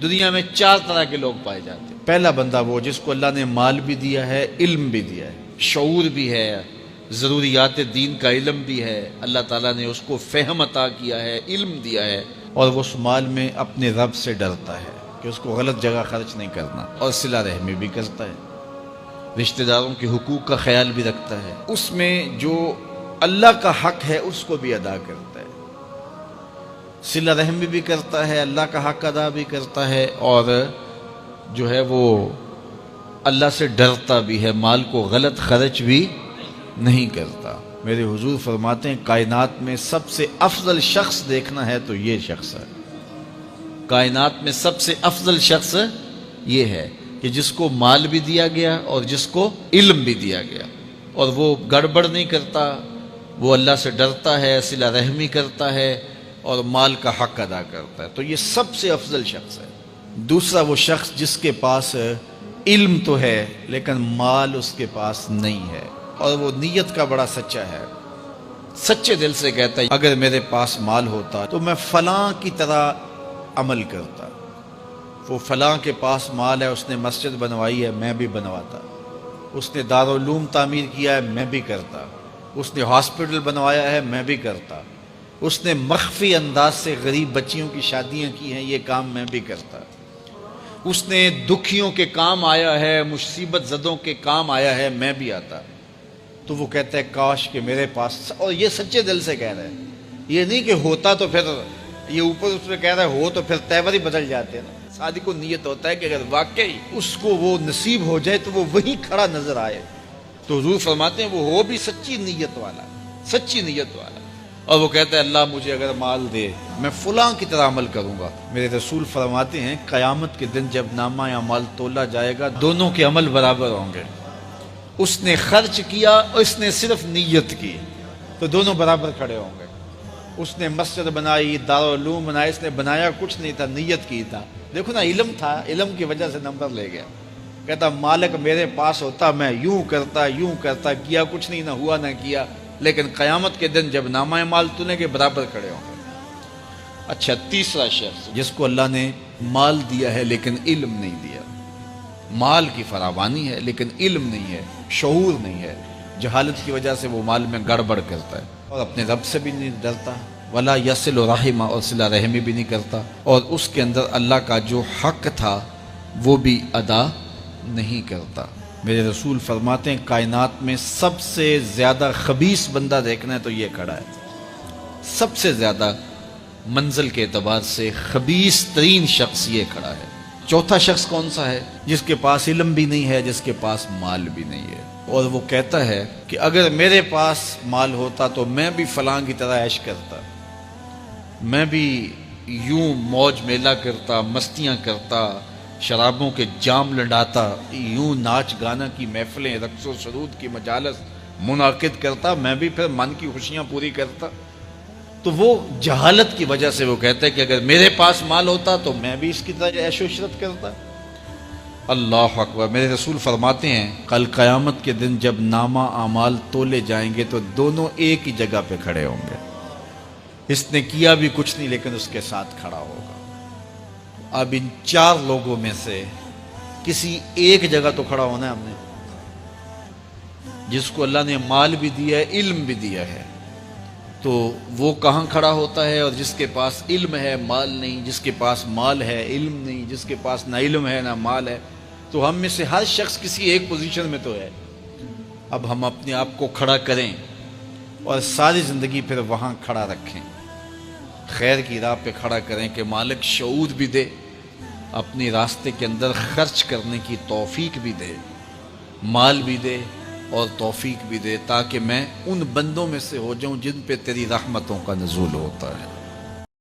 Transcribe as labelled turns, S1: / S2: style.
S1: دنیا میں 4 طرح کے لوگ پائے جاتے ہیں۔ پہلا بندہ وہ جس کو اللہ نے مال بھی دیا ہے، علم بھی دیا ہے، شعور بھی ہے، ضروریات دین کا علم بھی ہے، اللہ تعالیٰ نے اس کو فہم عطا کیا ہے، علم دیا ہے، اور وہ اس مال میں اپنے رب سے ڈرتا ہے کہ اس کو غلط جگہ خرچ نہیں کرنا، اور صلہ رحمی بھی کرتا ہے، رشتہ داروں کے حقوق کا خیال بھی رکھتا ہے، اس میں جو اللہ کا حق ہے اس کو بھی ادا کرتا ہے، صلہ رحمی بھی کرتا ہے، اللہ کا حق ادا بھی کرتا ہے، اور جو ہے وہ اللہ سے ڈرتا بھی ہے، مال کو غلط خرچ بھی نہیں کرتا۔ میرے حضور فرماتے ہیں کائنات میں سب سے افضل شخص دیکھنا ہے تو یہ شخص ہے، کائنات میں سب سے افضل شخص یہ ہے کہ جس کو مال بھی دیا گیا اور جس کو علم بھی دیا گیا، اور وہ گڑبڑ نہیں کرتا، وہ اللہ سے ڈرتا ہے، صلہ رحمی کرتا ہے، اور مال کا حق ادا کرتا ہے، تو یہ سب سے افضل شخص ہے۔ دوسرا وہ شخص جس کے پاس علم تو ہے لیکن مال اس کے پاس نہیں ہے، اور وہ نیت کا بڑا سچا ہے، سچے دل سے کہتا ہے اگر میرے پاس مال ہوتا تو میں فلاں کی طرح عمل کرتا، وہ فلاں کے پاس مال ہے، اس نے مسجد بنوائی ہے، میں بھی بنواتا، اس نے دارالعلوم تعمیر کیا ہے، میں بھی کرتا، اس نے ہاسپٹل بنوایا ہے، میں بھی کرتا، اس نے مخفی انداز سے غریب بچیوں کی شادیاں کی ہیں، یہ کام میں بھی کرتا، اس نے دکھیوں کے کام آیا ہے، مصیبت زدوں کے کام آیا ہے، میں بھی آتا۔ تو وہ کہتا ہے کاش کہ میرے پاس، اور یہ سچے دل سے کہہ رہا ہے، یہ نہیں کہ ہوتا تو پھر یہ اوپر اس پہ کہہ رہا ہے ہو تو پھر تیور ہی بدل جاتے ہیں نا۔ صادق کو نیت ہوتا ہے کہ اگر واقعی اس کو وہ نصیب ہو جائے تو وہ وہیں کھڑا نظر آئے، تو حضور فرماتے ہیں وہ ہو بھی سچی نیت والا، سچی نیت والا، اور وہ کہتا ہے اللہ مجھے اگر مال دے میں فلاں کی طرح عمل کروں گا۔ میرے رسول فرماتے ہیں قیامت کے دن جب نامہ اعمال تولا جائے گا دونوں کے عمل برابر ہوں گے، اس نے خرچ کیا اور اس نے صرف نیت کی تو دونوں برابر کھڑے ہوں گے۔ اس نے مسجد بنائی، دارالعلوم بنایا، اس نے بنایا کچھ نہیں تھا، نیت کی تھا، دیکھو نا علم تھا، علم کی وجہ سے نمبر لے گیا۔ کہتا مالک میرے پاس ہوتا میں یوں کرتا، کیا کچھ نہیں، نہ ہوا نہ کیا، لیکن قیامت کے دن جب نامہ اعمال تونے کے برابر کھڑے ہوں گے۔ اچھا، تیسرا شخص جس کو اللہ نے مال دیا ہے لیکن علم نہیں دیا، مال کی فراوانی ہے لیکن علم نہیں ہے، شعور نہیں ہے، جہالت کی وجہ سے وہ مال میں گڑبڑ کرتا ہے، اور اپنے رب سے بھی نہیں ڈرتا، ولا یصل رحمہ، اور صلہ رحمی بھی نہیں کرتا، اور اس کے اندر اللہ کا جو حق تھا وہ بھی ادا نہیں کرتا۔ میرے رسول فرماتے ہیں کائنات میں سب سے زیادہ خبیث بندہ دیکھنا ہے تو یہ کھڑا ہے، سب سے زیادہ منزل کے اعتبار سے خبیث ترین شخص یہ کھڑا ہے۔ چوتھا شخص کون سا ہے؟ جس کے پاس علم بھی نہیں ہے، جس کے پاس مال بھی نہیں ہے، اور وہ کہتا ہے کہ اگر میرے پاس مال ہوتا تو میں بھی فلاں کی طرح عیش کرتا، میں بھی یوں موج میلہ کرتا، مستیاں کرتا، شرابوں کے جام لڑاتا، یوں ناچ گانا کی محفلیں، رقص و سرود کی مجالس منعقد کرتا، میں بھی پھر من کی خوشیاں پوری کرتا۔ تو وہ جہالت کی وجہ سے وہ کہتا ہے کہ اگر میرے پاس مال ہوتا تو میں بھی اس کی طرح عیش و عشرت کرتا۔ اللہ اکبر۔ میرے رسول فرماتے ہیں کل قیامت کے دن جب نامہ اعمال تولے جائیں گے تو دونوں ایک ہی جگہ پہ کھڑے ہوں گے، اس نے کیا بھی کچھ نہیں لیکن اس کے ساتھ کھڑا ہوگا۔ اب ان 4 لوگوں میں سے کسی ایک جگہ تو کھڑا ہونا ہے ہم نے، جس کو اللہ نے مال بھی دیا ہے، علم بھی دیا ہے، تو وہ کہاں کھڑا ہوتا ہے؟ اور جس کے پاس علم ہے مال نہیں، جس کے پاس مال ہے علم نہیں، جس کے پاس نہ علم ہے نہ مال ہے، تو ہم میں سے ہر شخص کسی ایک پوزیشن میں تو ہے۔ اب ہم اپنے آپ کو کھڑا کریں اور ساری زندگی پھر وہاں کھڑا رکھیں، خیر کی راہ پہ کھڑا کریں کہ مالک شعور بھی دے، اپنے راستے کے اندر خرچ کرنے کی توفیق بھی دے، مال بھی دے اور توفیق بھی دے، تاکہ میں ان بندوں میں سے ہو جاؤں جن پہ تیری رحمتوں کا نزول ہوتا ہے۔